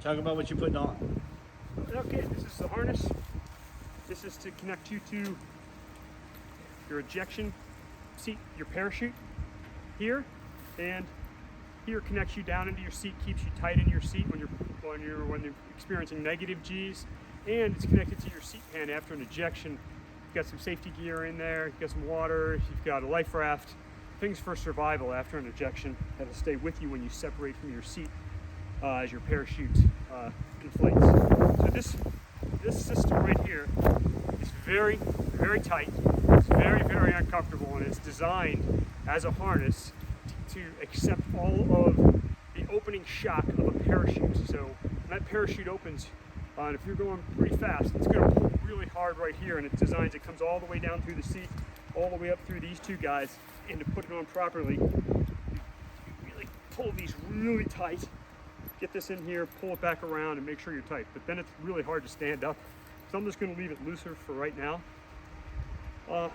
Talk about what you're putting on. Okay, this is the harness. This is to connect you to your ejection seat, your parachute here, and here connects you down into your seat, keeps you tight in your seat when you're experiencing negative G's, and it's connected to your seat pan after an ejection. You've got some safety gear in there, you've got some water, you've got a life raft, things for survival after an ejection that'll stay with you when you separate from your seat as your parachute inflates. So this system right here is very, very tight. It's very, very uncomfortable, and it's designed as a harness to accept all of the opening shock of a parachute. So when that parachute opens, and if you're going pretty fast, it's going to pull really hard right here, and it's designed, it comes all the way down through the seat, all the way up through these two guys, and to put it on properly, you really pull these really tight. Get this in here, pull it back around, and make sure you're tight. But then it's really hard to stand up. So I'm just going to leave it looser for right now.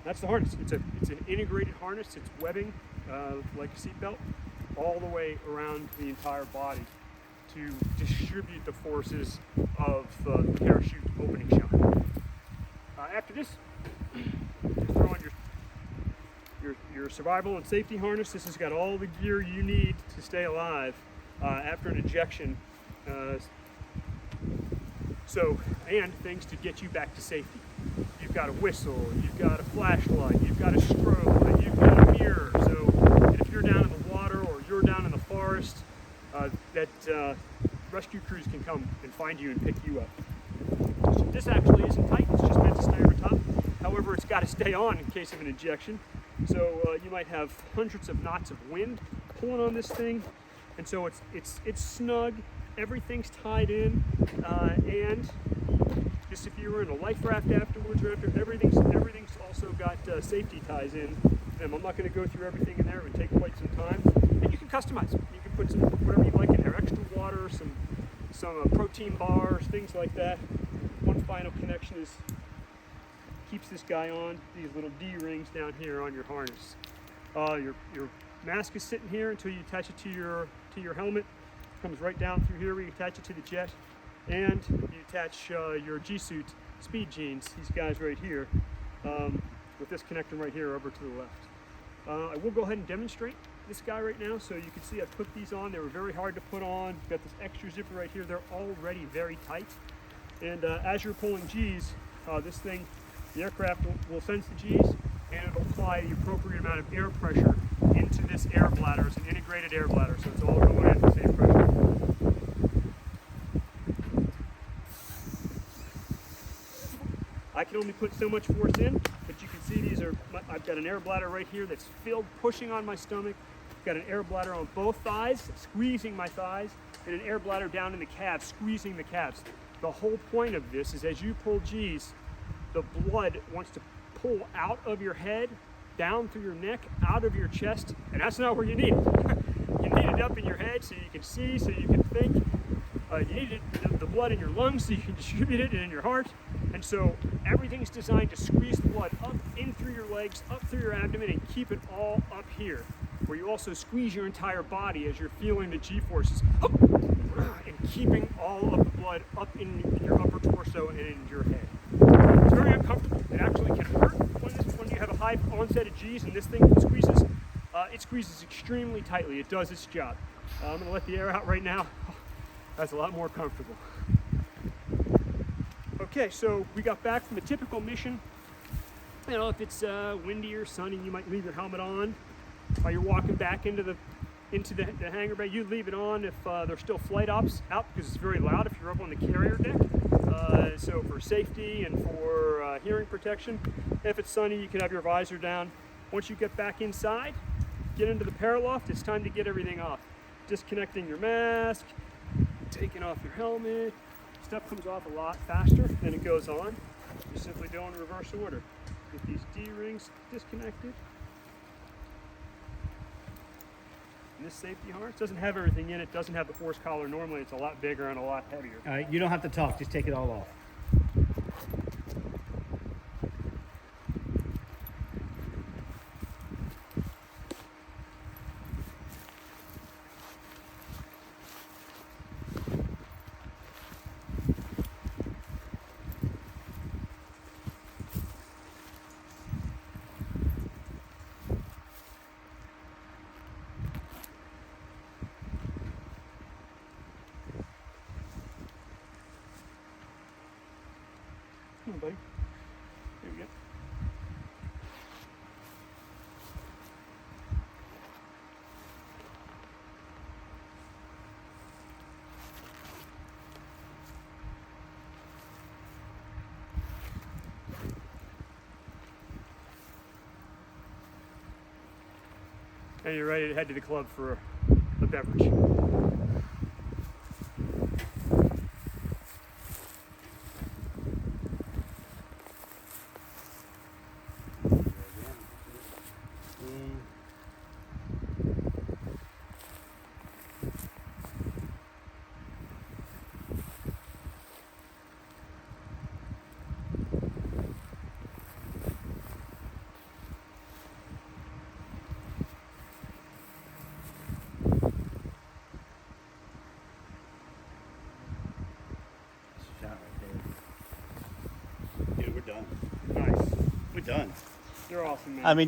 That's the harness. It's an integrated harness. It's webbing, like a seatbelt, all the way around the entire body to distribute the forces of the parachute opening shock. After this, just throw on your survival and safety harness. This has got all the gear you need to stay alive after an ejection, and things to get you back to safety. You've got a whistle, you've got a flashlight, you've got a strobe light, you've got a mirror. So if you're down in the water or you're down in the forest, rescue crews can come and find you and pick you up. So this actually isn't tight, it's just meant to stay over top. However, it's got to stay on in case of an ejection. So you might have hundreds of knots of wind pulling on this thing. And so it's snug, everything's tied in, and just if you were in a life raft afterwards or after, everything's also got safety ties in. And I'm not going to go through everything in there, it would take quite some time. And you can customize it. You can put some whatever you like in there, extra water, some protein bars, things like that. One final connection is keeps this guy on, these little D rings down here on your harness. Your mask is sitting here until you attach it to your helmet. It comes right down through here where you attach it to the jet, and you attach your G-suit speed jeans, these guys right here, with this connector right here over to the left. I will go ahead and demonstrate this guy right now, so you can see I put these on. They were very hard to put on. Got this extra zipper right here. They're already very tight, and as you're pulling G's, this thing, the aircraft will sense the G's, and it'll apply the appropriate amount of air pressure into this air bladder. It's an integrated air bladder, so it's all going in the same pressure. I can only put so much force in, but you can see I've got an air bladder right here that's filled, pushing on my stomach. I've got an air bladder on both thighs, squeezing my thighs, and an air bladder down in the calves, squeezing the calves. The whole point of this is as you pull G's, the blood wants to pull out of your head, down through your neck, out of your chest, and that's not where you need it. You need it up in your head so you can see, so you can think. You need the blood in your lungs so you can distribute it, and in your heart. And so everything's designed to squeeze the blood up in through your legs, up through your abdomen, and keep it all up here, where you also squeeze your entire body as you're feeling the G-forces, and keeping all of the blood up in your upper torso and in your head. It's very uncomfortable. It actually can hurt when you have a high onset of G's and this thing squeezes. It squeezes extremely tightly. It does its job. I'm going to let the air out right now. That's a lot more comfortable. Okay, so we got back from a typical mission. You know, if it's windy or sunny, you might leave your helmet on. While you're walking back into the hangar bay, you leave it on if there's still flight ops out, because it's very loud if you're up on the carrier deck. So for safety and for hearing protection. If it's sunny, you can have your visor down. Once you get back inside, get into the paraloft, it's time to get everything off. Disconnecting your mask, taking off your helmet. Stuff comes off a lot faster than it goes on. Just simply do in reverse order. Get these D-rings disconnected. And this safety harness doesn't have everything in it, doesn't have the horse collar. Normally it's a lot bigger and a lot heavier. All right, you don't have to talk, just take it all off. Come on, buddy. There we go. And you're ready to head to the club for a beverage. Shot right there. Dude, we're done. Nice. We're done. You're awesome, man. I mean,